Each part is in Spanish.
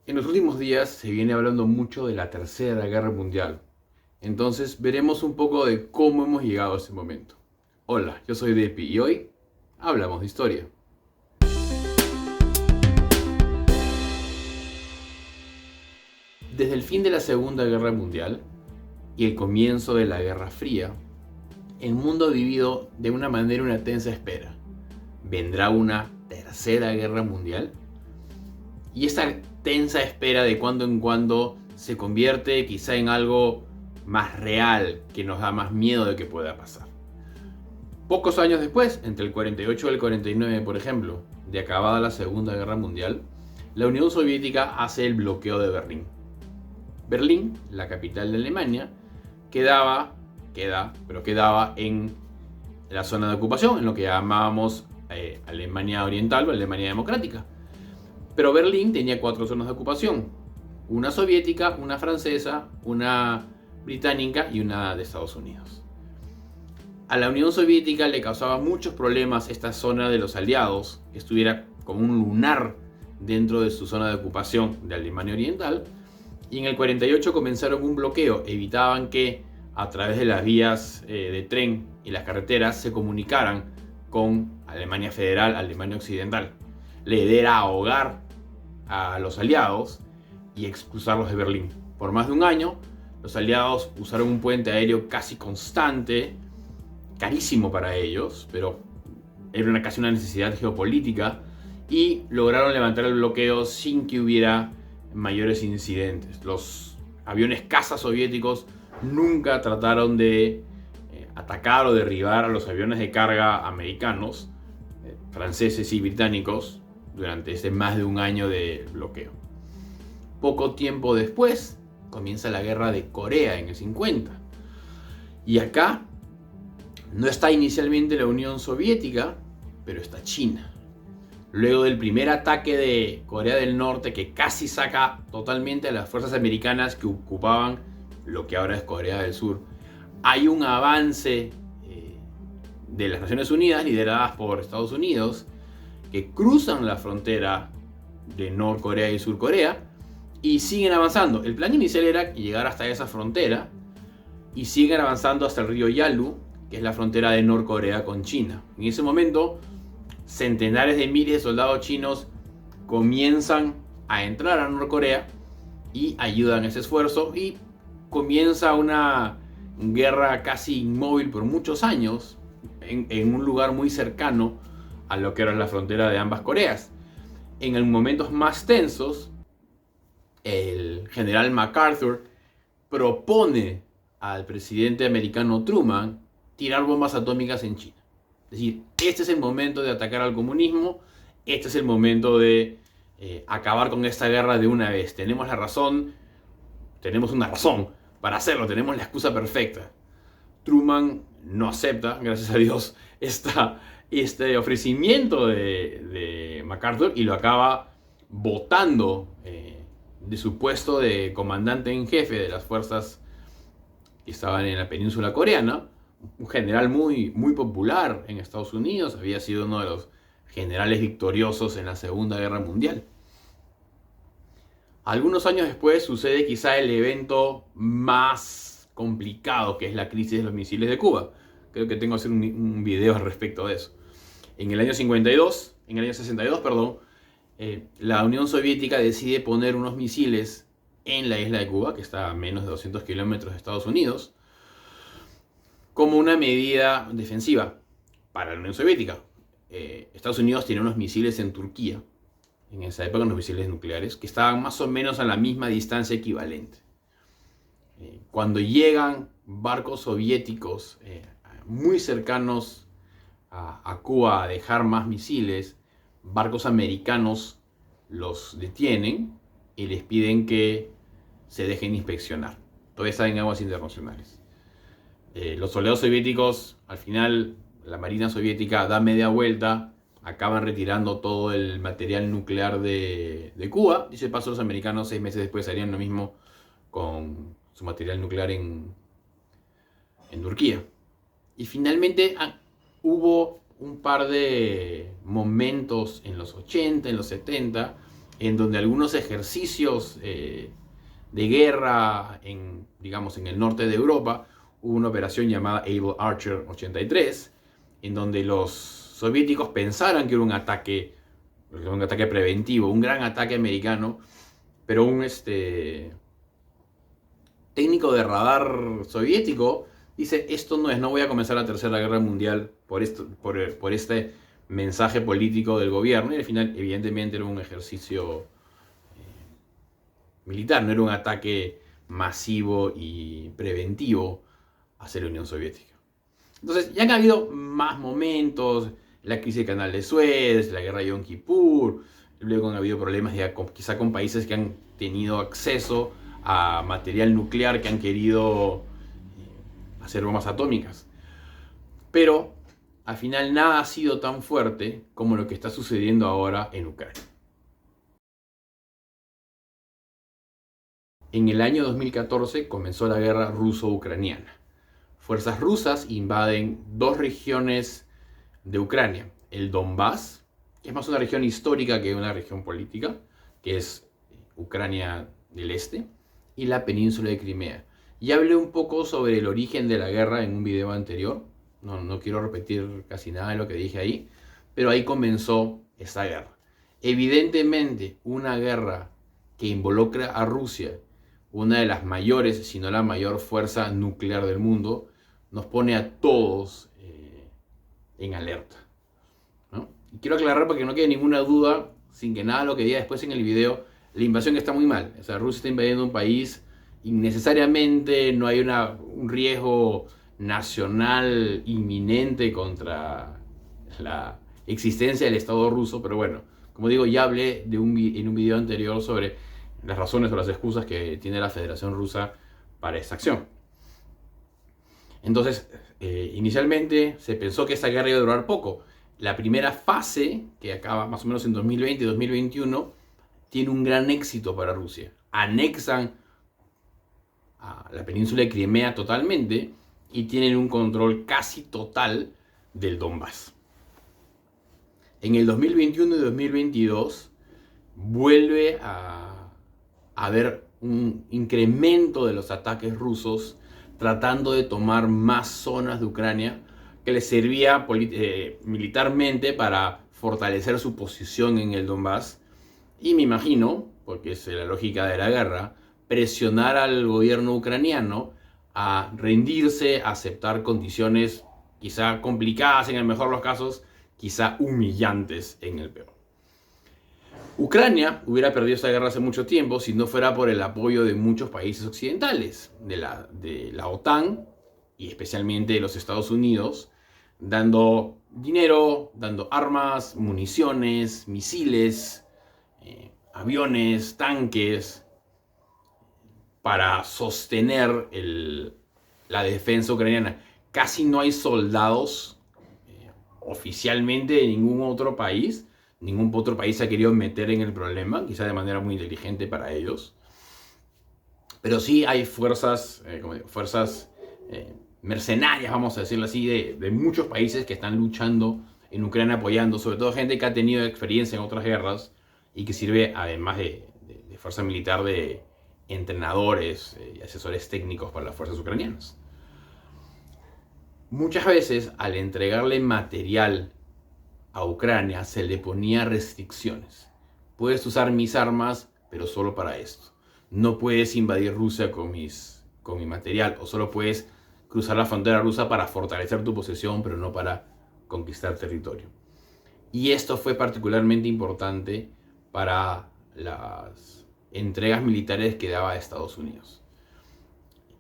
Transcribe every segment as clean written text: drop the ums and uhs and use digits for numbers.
En los últimos días se viene hablando mucho de la Tercera Guerra Mundial. Entonces veremos un poco de cómo hemos llegado a ese momento. Hola, yo soy Depi y hoy hablamos de historia. Desde el fin de la Segunda Guerra Mundial y el comienzo de la Guerra Fría, el mundo ha vivido de una manera una tensa espera. ¿Vendrá una Tercera Guerra Mundial? Y esta tensa espera de cuando en cuando se convierte quizá en algo más real, que nos da más miedo de que pueda pasar. Pocos años después, entre el 48 y el 49, por ejemplo, de acabada la Segunda Guerra Mundial, la Unión Soviética hace el bloqueo de Berlín. Berlín, la capital de Alemania, quedaba en la zona de ocupación, en lo que llamábamos Alemania Oriental o Alemania Democrática. Pero Berlín tenía 4 zonas de ocupación: una soviética, una francesa, una británica y una de Estados Unidos. A la Unión Soviética le causaba muchos problemas esta zona de los aliados, que estuviera como un lunar dentro de su zona de ocupación de Alemania Oriental, y en el 48 comenzaron un bloqueo. Evitaban que a través de las vías de tren y las carreteras se comunicaran con Alemania Federal, Alemania Occidental. La idea era ahogar a los aliados y expulsarlos de Berlín. Por más de un año, los aliados usaron un puente aéreo casi constante, carísimo para ellos, pero era casi una necesidad geopolítica, y lograron levantar el bloqueo sin que hubiera mayores incidentes. Los aviones caza soviéticos nunca trataron de atacar o derribar a los aviones de carga americanos, franceses y británicos durante ese más de un año de bloqueo. Poco tiempo después comienza la guerra de Corea en el 50. Y acá no está inicialmente la Unión Soviética, pero está China. Luego del primer ataque de Corea del Norte, que casi saca totalmente a las fuerzas americanas que ocupaban lo que ahora es Corea del Sur, hay un avance de las Naciones Unidas, lideradas por Estados Unidos, que cruzan la frontera de Norcorea y Surcorea y siguen avanzando. El plan inicial era llegar hasta esa frontera y siguen avanzando hasta el río Yalu, que es la frontera de Norcorea con China. En ese momento, centenares de miles de soldados chinos comienzan a entrar a Norcorea y ayudan a ese esfuerzo, y comienza una guerra casi inmóvil por muchos años en un lugar muy cercano a lo que era la frontera de ambas Coreas. En los momentos más tensos, el general MacArthur propone al presidente americano Truman tirar bombas atómicas en China. Es decir, este es el momento de atacar al comunismo, este es el momento de acabar con esta guerra de una vez. Tenemos la razón, tenemos una razón para hacerlo, tenemos la excusa perfecta. Truman no acepta, gracias a Dios, este ofrecimiento de MacArthur, y lo acaba botando de su puesto de comandante en jefe de las fuerzas que estaban en la península coreana. Un general muy popular en Estados Unidos, había sido uno de los generales victoriosos en la Segunda Guerra Mundial. Algunos años después sucede quizá el evento más complicado, que es la crisis de los misiles de Cuba. Creo que tengo que hacer un video al respecto de eso. En el año 62, la Unión Soviética decide poner unos misiles en la isla de Cuba, que está a menos de 200 kilómetros de Estados Unidos, como una medida defensiva para la Unión Soviética. Estados Unidos tiene unos misiles en Turquía, en esa época, unos misiles nucleares, que estaban más o menos a la misma distancia equivalente. Cuando llegan barcos soviéticos muy cercanos a Cuba a dejar más misiles, barcos americanos los detienen y les piden que se dejen inspeccionar. Todavía están en aguas internacionales. Los soldados soviéticos, al final, la marina soviética da media vuelta, acaban retirando todo el material nuclear de Cuba. Dice el paso, los americanos 6 meses después harían lo mismo con su material nuclear en Turquía. Y finalmente hubo un par de momentos en los 80, en los 70, en donde algunos ejercicios de guerra digamos, en el norte de Europa, hubo una operación llamada Able Archer 83, en donde los soviéticos pensaron que era un ataque preventivo, un gran ataque americano, pero un técnico de radar soviético dice, esto no voy a comenzar la Tercera Guerra Mundial por este mensaje político del gobierno, y al final evidentemente era un ejercicio militar, no era un ataque masivo y preventivo hacia la Unión Soviética. Entonces, ya han habido más momentos, la crisis del Canal de Suez, la guerra de Yom Kippur, luego han habido problemas ya quizá con países que han tenido acceso a material nuclear, que han querido hacer bombas atómicas. Pero al final nada ha sido tan fuerte como lo que está sucediendo ahora en Ucrania. En el año 2014 comenzó la guerra ruso-ucraniana. Fuerzas rusas invaden dos regiones de Ucrania. El Donbass, que es más una región histórica que una región política, que es Ucrania del Este, y la península de Crimea. Ya hablé un poco sobre el origen de la guerra en un video anterior. No quiero repetir casi nada de lo que dije ahí, pero ahí comenzó esta guerra. Evidentemente, una guerra que involucra a Rusia, una de las mayores, si no la mayor fuerza nuclear del mundo, nos pone a todos en alerta, ¿no? Y quiero aclarar para que no quede ninguna duda, sin que nada lo que diga después en el video, la invasión está muy mal. O sea, Rusia está invadiendo un país innecesariamente, no hay un riesgo nacional inminente contra la existencia del Estado ruso, pero bueno, como digo, ya hablé en un video anterior sobre las razones o las excusas que tiene la Federación Rusa para esta acción. Entonces, inicialmente se pensó que esta guerra iba a durar poco. La primera fase, que acaba más o menos en 2020 y 2021, tiene un gran éxito para Rusia. Anexan a la península de Crimea totalmente y tienen un control casi total del Donbass. En el 2021 y 2022 vuelve a haber un incremento de los ataques rusos tratando de tomar más zonas de Ucrania que les servía militarmente para fortalecer su posición en el Donbass. Y me imagino, porque es la lógica de la guerra, presionar al gobierno ucraniano a rendirse, a aceptar condiciones quizá complicadas en el mejor de los casos, quizá humillantes en el peor. Ucrania hubiera perdido esta guerra hace mucho tiempo si no fuera por el apoyo de muchos países occidentales, de la OTAN y especialmente de los Estados Unidos, dando dinero, dando armas, municiones, misiles, aviones, tanques, para sostener la defensa ucraniana. Casi no hay soldados oficialmente de ningún otro país. Ningún otro país se ha querido meter en el problema, quizá de manera muy inteligente para ellos. Pero sí hay fuerzas mercenarias, vamos a decirlo así, de muchos países que están luchando en Ucrania, apoyando, sobre todo gente que ha tenido experiencia en otras guerras y que sirve, además de fuerza militar, de entrenadores y asesores técnicos para las fuerzas ucranianas. Muchas veces, al entregarle material a Ucrania, se le ponía restricciones. Puedes usar mis armas, pero solo para esto. No puedes invadir Rusia con mi material, o solo puedes cruzar la frontera rusa para fortalecer tu posesión, pero no para conquistar territorio. Y esto fue particularmente importante para las entregas militares que daba Estados Unidos.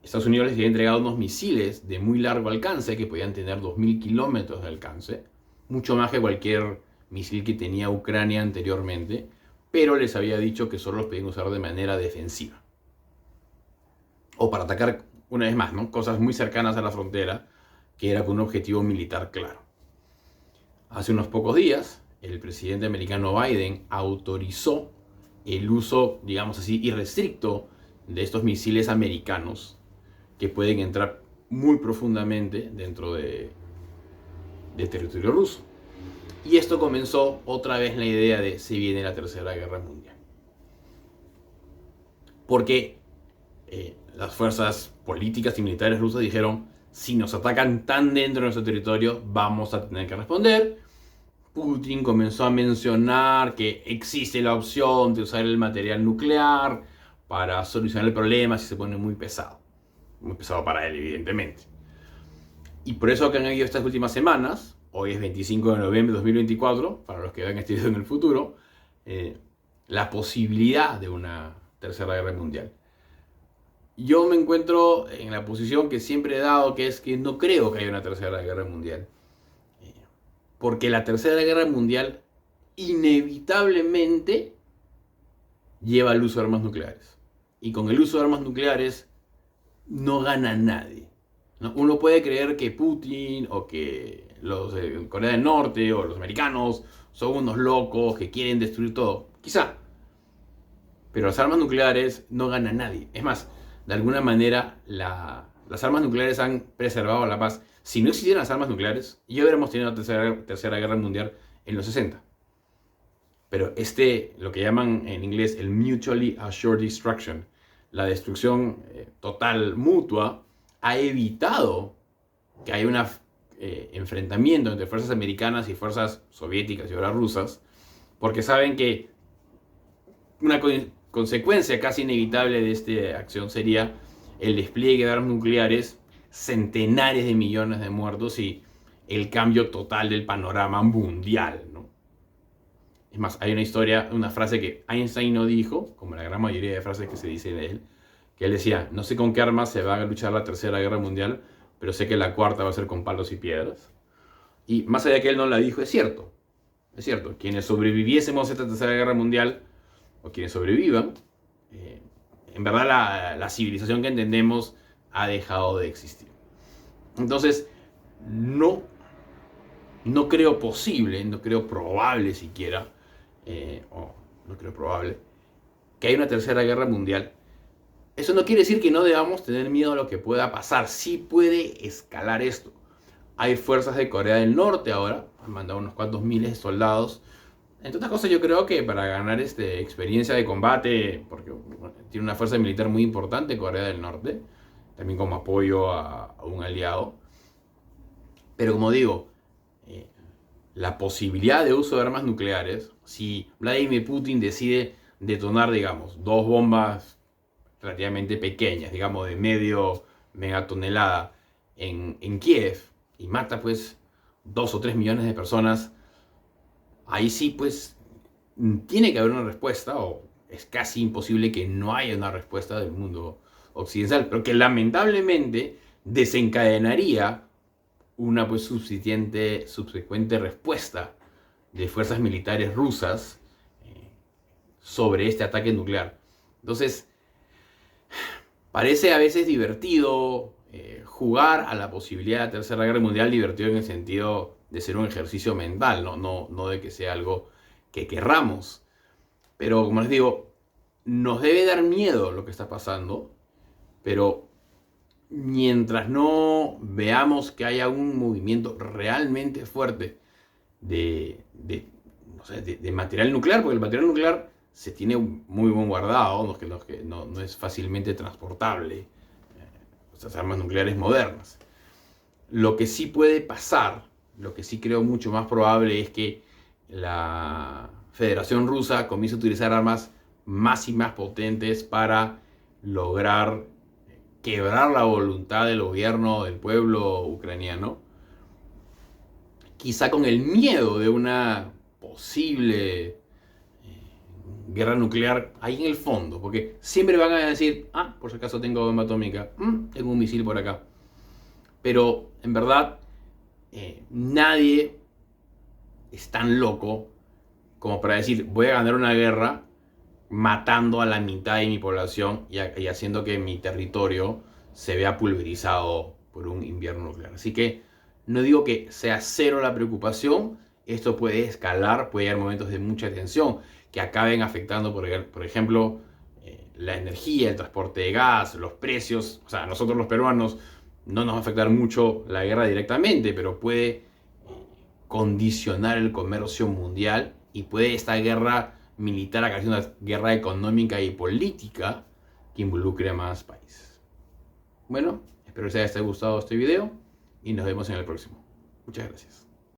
Estados Unidos les había entregado unos misiles de muy largo alcance que podían tener 2000 kilómetros de alcance, mucho más que cualquier misil que tenía Ucrania anteriormente, pero les había dicho que solo los podían usar de manera defensiva. O para atacar, una vez más, ¿no? Cosas muy cercanas a la frontera, que era con un objetivo militar claro. Hace unos pocos días, el presidente americano Biden autorizó el uso, digamos así, irrestricto de estos misiles americanos que pueden entrar muy profundamente dentro de territorio ruso. Y esto comenzó otra vez la idea de se viene la Tercera Guerra Mundial. porque las fuerzas políticas y militares rusas dijeron, si nos atacan tan dentro de nuestro territorio, vamos a tener que responder. Putin comenzó a mencionar que existe la opción de usar el material nuclear para solucionar el problema si se pone muy pesado. Muy pesado para él, evidentemente. Y por eso que han habido estas últimas semanas, hoy es 25 de noviembre de 2024, para los que vean este video en el futuro, la posibilidad de una tercera guerra mundial. Yo me encuentro en la posición que siempre he dado, que es que no creo que haya una tercera guerra mundial. Porque la tercera guerra mundial inevitablemente lleva al uso de armas nucleares. Y con el uso de armas nucleares no gana nadie. ¿No? Uno puede creer que Putin o que los de Corea del Norte o los americanos son unos locos que quieren destruir todo. Quizá. Pero las armas nucleares no gana nadie. Es más, de alguna manera las armas nucleares han preservado la paz. Si no existieran las armas nucleares, ya hubiéramos tenido una tercera guerra mundial en los 60. Pero lo que llaman en inglés el Mutually Assured Destruction, la destrucción total mutua, ha evitado que haya un enfrentamiento entre fuerzas americanas y fuerzas soviéticas y ahora rusas, porque saben que una consecuencia casi inevitable de esta acción sería el despliegue de armas nucleares, centenares de millones de muertos y el cambio total del panorama mundial, ¿no? Es más, hay una frase que Einstein no dijo, como la gran mayoría de frases que se dicen de él, que él decía, no sé con qué armas se va a luchar la tercera guerra mundial, pero sé que la cuarta va a ser con palos y piedras. Y más allá de que él no la dijo, es cierto. Es cierto, quienes sobreviviésemos a esta tercera guerra mundial, o quienes sobrevivan, en verdad la civilización que entendemos ha dejado de existir. Entonces, no creo posible, no creo probable siquiera, no creo probable, que haya una tercera guerra mundial. Eso no quiere decir que no debamos tener miedo a lo que pueda pasar. Sí puede escalar esto. Hay fuerzas de Corea del Norte ahora, han mandado unos cuantos miles de soldados. Entre otras cosas, yo creo que para ganar experiencia de combate, porque tiene una fuerza militar muy importante Corea del Norte, también como apoyo a un aliado. Pero como digo, la posibilidad de uso de armas nucleares, si Vladimir Putin decide detonar, digamos, 2 bombas relativamente pequeñas, digamos de medio megatonelada en Kiev, y mata pues 2 o 3 millones de personas, ahí sí pues tiene que haber una respuesta, o es casi imposible que no haya una respuesta del mundo occidental, pero que lamentablemente desencadenaría una pues subsecuente respuesta de fuerzas militares rusas sobre este ataque nuclear. Entonces, parece a veces divertido jugar a la posibilidad de la tercera guerra mundial, divertido en el sentido de ser un ejercicio mental, no de que sea algo que querramos. Pero como les digo, nos debe dar miedo lo que está pasando, pero mientras no veamos que haya un movimiento realmente fuerte de material nuclear, porque el material nuclear se tiene muy buen guardado, no es fácilmente transportable, estas armas nucleares modernas. Lo que sí puede pasar, lo que sí creo mucho más probable es que la Federación Rusa comience a utilizar armas más y más potentes para lograr quebrar la voluntad del gobierno, del pueblo ucraniano, quizá con el miedo de una posible guerra nuclear ahí en el fondo, porque siempre van a decir, por si acaso tengo bomba atómica, tengo un misil por acá. Pero en verdad nadie es tan loco como para decir, voy a ganar una guerra matando a la mitad de mi población y haciendo que mi territorio se vea pulverizado por un invierno nuclear. Así que no digo que sea cero la preocupación, esto puede escalar, puede haber momentos de mucha tensión que acaben afectando, por ejemplo, la energía, el transporte de gas, los precios. O sea, a nosotros los peruanos no nos va a afectar mucho la guerra directamente, pero puede condicionar el comercio mundial y puede esta guerra militar acabar siendo una guerra económica y política que involucre a más países. Bueno, espero que les haya gustado este video y nos vemos en el próximo. Muchas gracias.